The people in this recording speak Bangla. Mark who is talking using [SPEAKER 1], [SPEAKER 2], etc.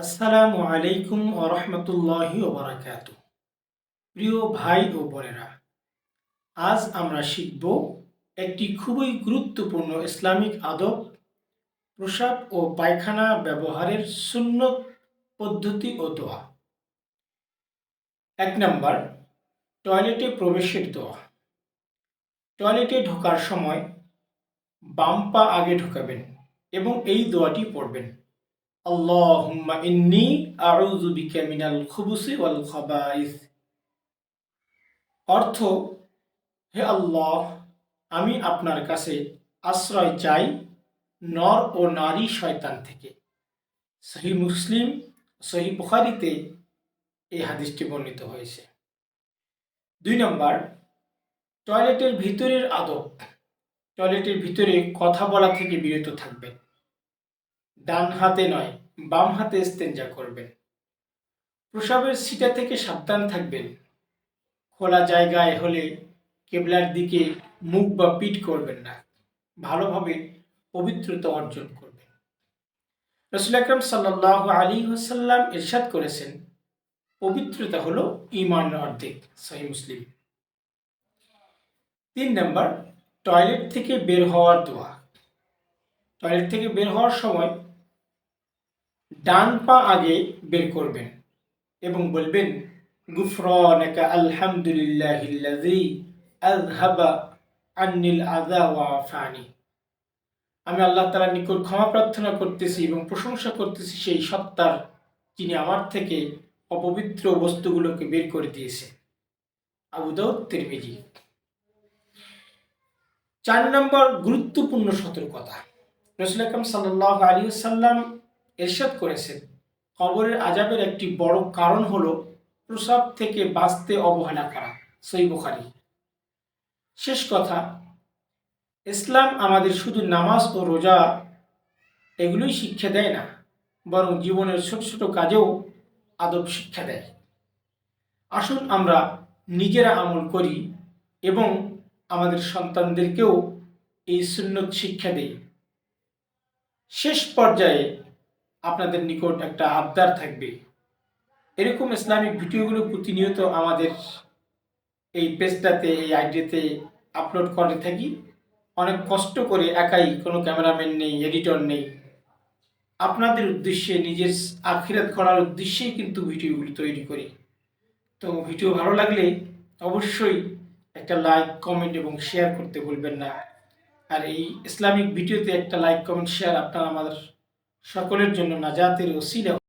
[SPEAKER 1] আসসালামু আলাইকুম ওয়া রাহমাতুল্লাহি ওয়া বারাকাতুহু। প্রিয় ভাই ও বোনেরা, আজ আমরা শিখব একটি খুবই গুরুত্বপূর্ণ ইসলামিক আদব, প্রস্রাব ও পায়খানা ব্যবহারের সুন্নত পদ্ধতি ও দোয়া। ১ নাম্বার, টয়লেটে প্রবেশের দোয়া। টয়লেটে ঢোকার সময় বাম পা আগে ঢোকাবেন এবং এই দোয়াটি পড়বেন। আল্লাহুম্মা ইন্নী আউযু বিকা মিনাল খুবুসি ওয়াল খাবাইস। অর্থ: হে আল্লাহ, আমি আপনার কাছে আশ্রয় চাই নর ও নারী শয়তান থেকে। সহিহ মুসলিম, সহিহ বুখারীতে এই হাদিসটি বর্ণিত হয়েছে। ২ নম্বর, টয়লেটের ভিতরের আদব। টয়লেটের ভিতরে কথা বলা থেকে বিরত থাকবেন। ডান হাতে নয়, বাম হাতে ইস্তেঞ্জা করবেন। প্রস্রাবের ছিটা থেকে সাবধান থাকবেন। খোলা জায়গায় হলে কেবলার দিকে মুখ বা পিঠ করবেন না। ভালোভাবে পবিত্রতা অর্জন করবেন। রাসূল আকরাম সাল্লাল্লাহু আলাইহি ওয়াসাল্লাম ইরশাদ করেছেন, পবিত্রতা হলো ঈমানের অর্ধেক। সহিহ মুসলিম। ৩ নাম্বার, টয়লেট থেকে বের হওয়ার দোয়া। টয়লেট থেকে বের হওয়ার সময় ডান পা আগে বের করবেন এবং বলবেন, গুফরানাকা আলহামদুলিল্লাহিল্লাযী আযহাবা আন্নিল আযা ওয়া আফানি। আমি আল্লাহ তাআলার নিকট ক্ষমা প্রার্থনা করতেছি এবং প্রশংসা করতেছি সেই সত্তার, যিনি আমার থেকে অপবিত্র বস্তুগুলোকে বের করে দিয়েছে। আবু দাউদ, তিরমিজি। ৪ নম্বর, গুরুত্বপূর্ণ সতর্কতা। রাসূল আকরাম সাল্লাল্লাহু আলাইহি ওয়াসাল্লাম ইরশাদ করেছেন, কবরের আযাবের একটি বড় কারণ হলো প্রস্রাব থেকে বাঁচতে অবহেলা করা। সহিহ বুখারী। শেষ কথা, ইসলাম আমাদের শুধু নামাজ ও রোজা এগুলোই শিক্ষা দেয় না, বরং জীবনের ছোট ছোট কাজেও আদব শিক্ষা দেয়। আসুন আমরা নিজেরা আমল করি এবং আমাদের সন্তানদেরকেও এই সুন্নত শিক্ষা দেই। শেষ পর্যায়ে আপনাদের নিকট একটা আবদার থাকবে, এরকম ইসলামিক ভিডিওগুলো প্রতিনিয়ত আমাদের এই পেজটাতে, এই আইডিতে আপলোড করে থাকি। অনেক কষ্ট করে, একাই, কোনো ক্যামেরাম্যান নেই, এডিটর নেই। আপনাদের উদ্দেশ্যে, নিজের আখিরাত করার উদ্দেশ্যেই কিন্তু ভিডিওগুলি তৈরি করি। তো ভিডিও ভালো লাগলে অবশ্যই একটা লাইক, কমেন্ট এবং শেয়ার করতে ভুলবেন না। আর এই ইসলামিক ভিডিওতে একটা লাইক, কমেন্ট, শেয়ার আপনার আমাদের সকলের জন্য নাজাতের ওসিলা।